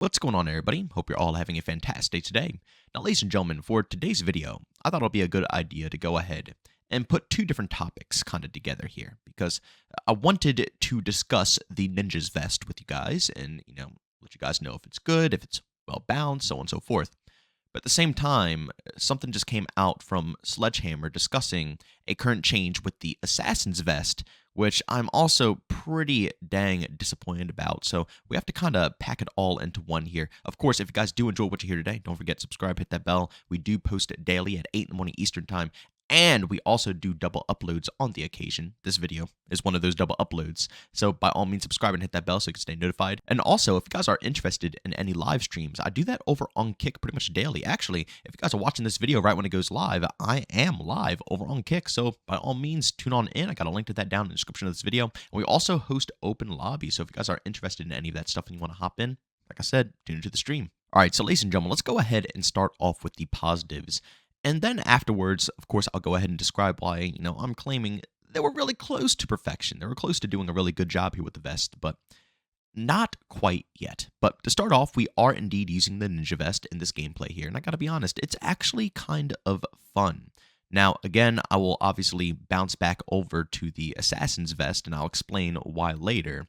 What's going on, everybody? Hope you're all having a fantastic day today. Now, ladies and gentlemen, for today's video, I thought it would be a good idea to go ahead and put two different topics kind of together here because I wanted to discuss the Ninja's Vest with you guys and, let you guys know if it's good, if it's well balanced, so on and so forth. But at the same time, something just came out from Sledgehammer discussing a current change with the Assassin's Vest, which I'm also pretty dang disappointed about. So we have to kind of pack it all into one here. Of course, if you guys do enjoy what you hear today, don't forget to subscribe, hit that bell. We do post it daily at 8 in the morning Eastern time. And we also do double uploads on the occasion. This video is one of those double uploads. So by all means, subscribe and hit that bell so you can stay notified. And also, if you guys are interested in any live streams, I do that over on Kick pretty much daily. Actually, if you guys are watching this video right when it goes live, I am live over on Kick. So by all means, tune on in. I got a link to that down in the description of this video. And we also host open lobby. So if you guys are interested in any of that stuff and you want to hop in, like I said, tune into the stream. All right, so ladies and gentlemen, let's go ahead and start off with the positives. And then afterwards, of course, I'll go ahead and describe why, I'm claiming they were really close to perfection. They were close to doing a really good job here with the vest, but not quite yet. But to start off, we are indeed using the Ninja Vest in this gameplay here. And I gotta be honest, it's actually kind of fun. Now, again, I will obviously bounce back over to the Assassin's Vest, and I'll explain why later.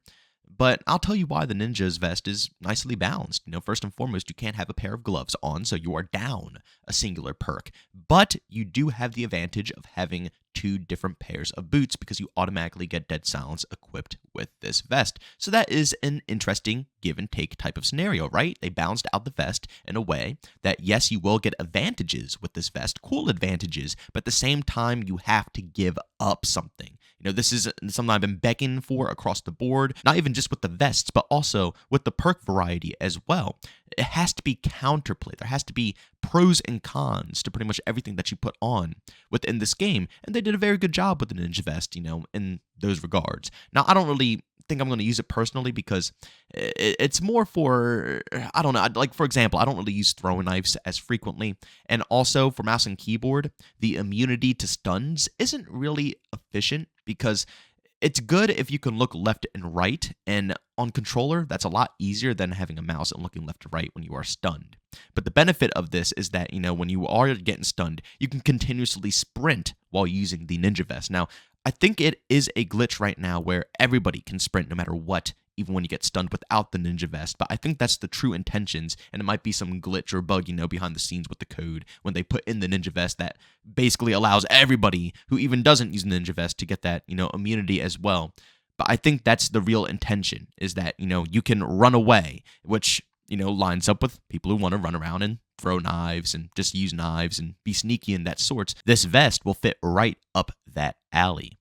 But I'll tell you why the Ninja's Vest is nicely balanced. First and foremost, you can't have a pair of gloves on, so you are down a singular perk. But you do have the advantage of having two different pairs of boots because you automatically get Dead Silence equipped with this vest. So that is an interesting give and take type of scenario, right? They balanced out the vest in a way that, yes, you will get advantages with this vest, cool advantages, but at the same time, you have to give up something. This is something I've been begging for across the board, not even just with the vests, but also with the perk variety as well. It has to be counterplay. There has to be pros and cons to pretty much everything that you put on within this game. And they did a very good job with the Ninja Vest, in those regards. Now, I don't really think I'm going to use it personally because it's more for, I don't know, like for example, I don't really use throwing knives as frequently. And also for mouse and keyboard, the immunity to stuns isn't really efficient because it's good if you can look left and right, and on controller, that's a lot easier than having a mouse and looking left to right when you are stunned. But the benefit of this is that, when you are getting stunned, you can continuously sprint while using the Ninja Vest. Now, I think it is a glitch right now where everybody can sprint no matter what, even when you get stunned without the Ninja Vest. But I think that's the true intentions, and it might be some glitch or bug, behind the scenes with the code when they put in the Ninja Vest that basically allows everybody who even doesn't use the Ninja Vest to get that, immunity as well. But I think that's the real intention, is that, you can run away, which, lines up with people who want to run around and throw knives and just use knives and be sneaky in that sorts. This vest will fit right up that alley.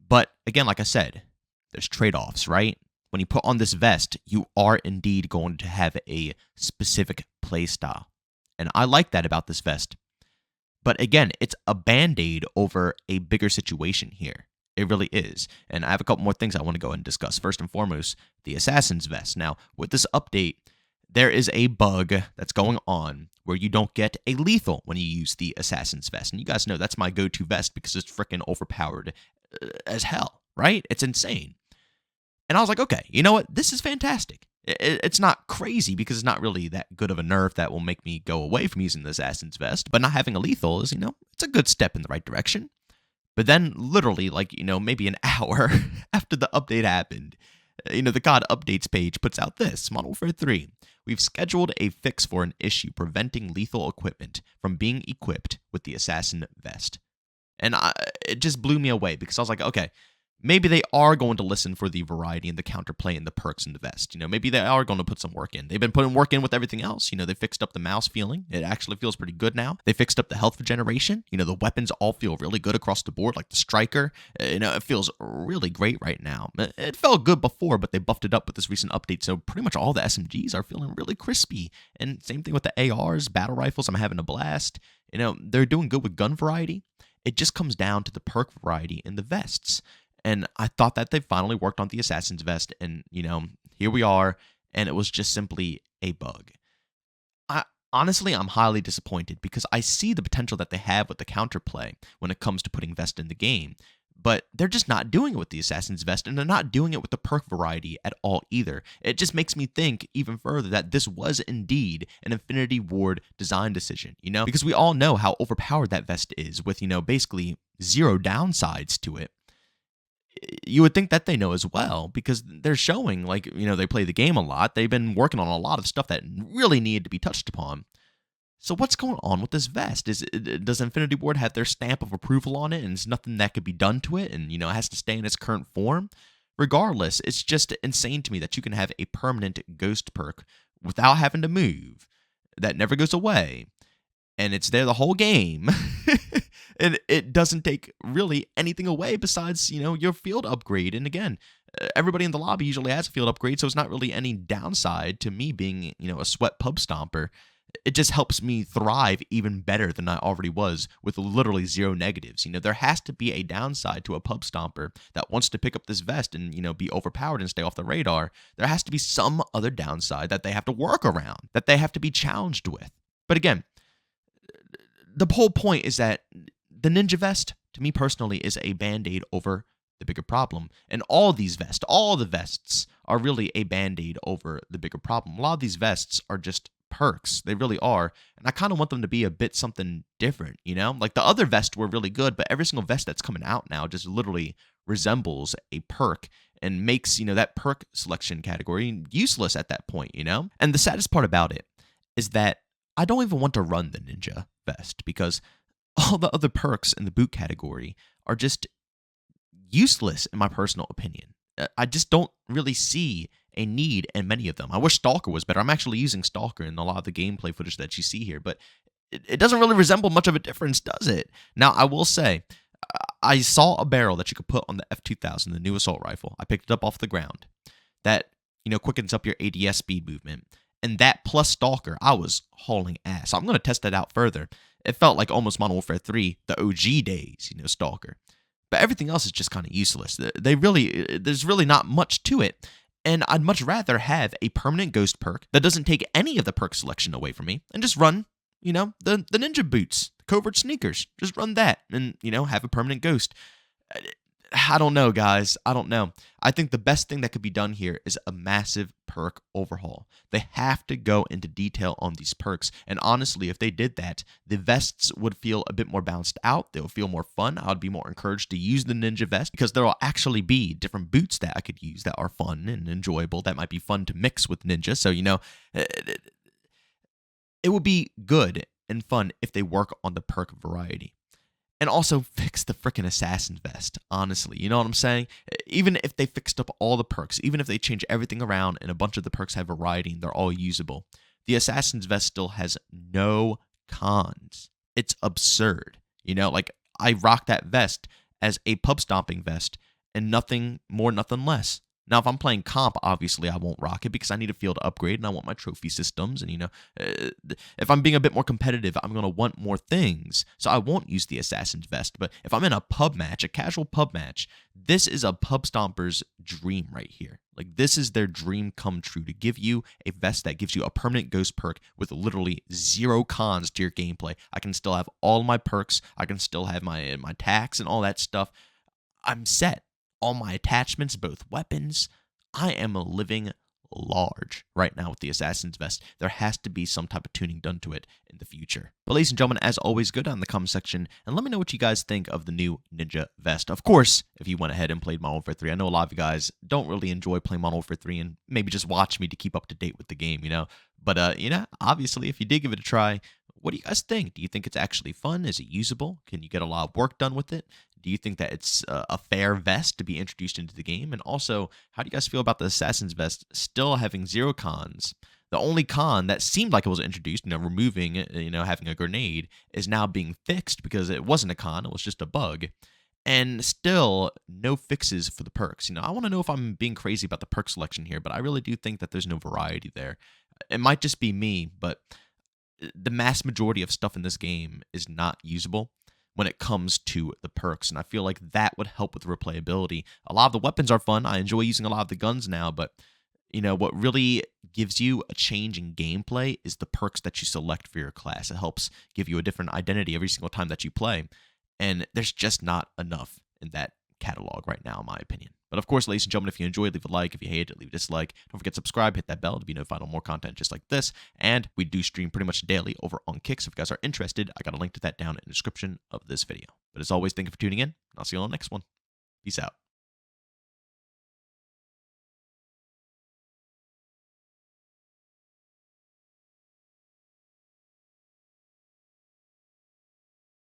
But again, like I said, there's trade-offs, right? When you put on this vest, you are indeed going to have a specific playstyle. And I like that about this vest. But again, it's a band-aid over a bigger situation here. It really is. And I have a couple more things I want to go ahead and discuss. First and foremost, the Assassin's Vest. Now, with this update, there is a bug that's going on where you don't get a lethal when you use the Assassin's Vest. And you guys know that's my go-to vest because it's freaking overpowered as hell, right? It's insane. And I was like, okay, you know what? This is fantastic. It's not crazy because it's not really that good of a nerf that will make me go away from using the Assassin's Vest. But not having a lethal is, it's a good step in the right direction. But then literally, maybe an hour after the update happened, the COD updates page puts out this, Modern Warfare 3. We've scheduled a fix for an issue preventing lethal equipment from being equipped with the Assassin Vest. And it just blew me away because I was like, okay, maybe they are going to listen for the variety and the counterplay and the perks in the vest. Maybe they are going to put some work in. They've been putting work in with everything else. They fixed up the mouse feeling. It actually feels pretty good now. They fixed up the health regeneration. The weapons all feel really good across the board, like the striker. It feels really great right now. It felt good before, but they buffed it up with this recent update. So pretty much all the SMGs are feeling really crispy. And same thing with the ARs, battle rifles. I'm having a blast. They're doing good with gun variety. It just comes down to the perk variety in the vests. And I thought that they finally worked on the Assassin's Vest, and, here we are, and it was just simply a bug. Honestly, I'm highly disappointed because I see the potential that they have with the counterplay when it comes to putting vest in the game. But they're just not doing it with the Assassin's Vest, and they're not doing it with the perk variety at all either. It just makes me think even further that this was indeed an Infinity Ward design decision, because we all know how overpowered that vest is with, basically zero downsides to it. You would think that they know as well, because they're showing, like, they play the game a lot. They've been working on a lot of stuff that really needed to be touched upon. So what's going on with this vest? Does Infinity Ward have their stamp of approval on it, and there's nothing that could be done to it, and, it has to stay in its current form? Regardless, it's just insane to me that you can have a permanent ghost perk without having to move, that never goes away, and it's there the whole game, and it doesn't take really anything away besides, your field upgrade. And again, everybody in the lobby usually has a field upgrade, so it's not really any downside to me being, a sweat pub stomper. It just helps me thrive even better than I already was with literally zero negatives. There has to be a downside to a pub stomper that wants to pick up this vest and, be overpowered and stay off the radar. There has to be some other downside that they have to work around, that they have to be challenged with. But again, the whole point is that the Ninja Vest, to me personally, is a band-aid over the bigger problem. And all the vests are really a band-aid over the bigger problem. A lot of these vests are just perks. They really are. And I kind of want them to be a bit something different, Like the other vests were really good, but every single vest that's coming out now just literally resembles a perk and makes, that perk selection category useless at that point, And the saddest part about it is that I don't even want to run the Ninja Vest, because all the other perks in the boot category are just useless in my personal opinion. I just don't really see a need in many of them. I wish Stalker was better. I'm actually using Stalker in a lot of the gameplay footage that you see here, but it doesn't really resemble much of a difference, does it? Now, I will say, I saw a barrel that you could put on the F2000, the new assault rifle. I picked it up off the ground. That, quickens up your ADS speed movement. And that plus Stalker, I was hauling ass. So I'm going to test that out further. It felt like almost Modern Warfare 3, the OG days, Stalker. But everything else is just kind of useless. There's really not much to it. And I'd much rather have a permanent ghost perk that doesn't take any of the perk selection away from me and just run, the ninja boots, the covert sneakers. Just run that and, have a permanent ghost. I don't know, guys. I don't know. I think the best thing that could be done here is a massive perk overhaul. They have to go into detail on these perks. And honestly, if they did that, the vests would feel a bit more balanced out. They would feel more fun. I would be more encouraged to use the Ninja Vest, because there will actually be different boots that I could use that are fun and enjoyable, that might be fun to mix with Ninja. So, it would be good and fun if they work on the perk variety. And also fix the frickin' Assassin's Vest, honestly. You know what I'm saying? Even if they fixed up all the perks, even if they change everything around and a bunch of the perks have variety and they're all usable, the Assassin's Vest still has no cons. It's absurd. Like, I rock that vest as a pub stomping vest and nothing more, nothing less. Now, if I'm playing comp, obviously I won't rock it because I need a field upgrade and I want my trophy systems. And, if I'm being a bit more competitive, I'm going to want more things. So I won't use the Assassin's Vest. But if I'm in a pub match, a casual pub match, this is a pub stomper's dream right here. Like, this is their dream come true, to give you a vest that gives you a permanent ghost perk with literally zero cons to your gameplay. I can still have all my perks. I can still have my tax and all that stuff. I'm set. All my attachments, both weapons. I am living large right now with the Assassin's Vest. There has to be some type of tuning done to it in the future. But ladies and gentlemen, as always, go down in the comment section and let me know what you guys think of the new Ninja Vest. Of course, if you went ahead and played Modern Warfare 3, I know a lot of you guys don't really enjoy playing Modern Warfare 3 and maybe just watch me to keep up to date with the game, But, obviously, if you did give it a try, what do you guys think? Do you think it's actually fun? Is it usable? Can you get a lot of work done with it? Do you think that it's a fair vest to be introduced into the game? And also, how do you guys feel about the Assassin's Vest still having zero cons? The only con that seemed like it was introduced, removing, having a grenade, is now being fixed because it wasn't a con, it was just a bug. And still, no fixes for the perks. I want to know if I'm being crazy about the perk selection here, but I really do think that there's no variety there. It might just be me, but the mass majority of stuff in this game is not usable when it comes to the perks, and I feel like that would help with replayability. A lot of the weapons are fun. I enjoy using a lot of the guns now, but what really gives you a change in gameplay is the perks that you select for your class. It helps give you a different identity every single time that you play, and there's just not enough in that catalog right now, in my opinion. But of course, ladies and gentlemen, if you enjoyed, leave a like. If you hated, leave a dislike. Don't forget to subscribe, hit that bell to be notified on more content just like this. And we do stream pretty much daily over on Kick, so if you guys are interested, I got a link to that down in the description of this video. But as always, thank you for tuning in, and I'll see you on the next one. Peace out.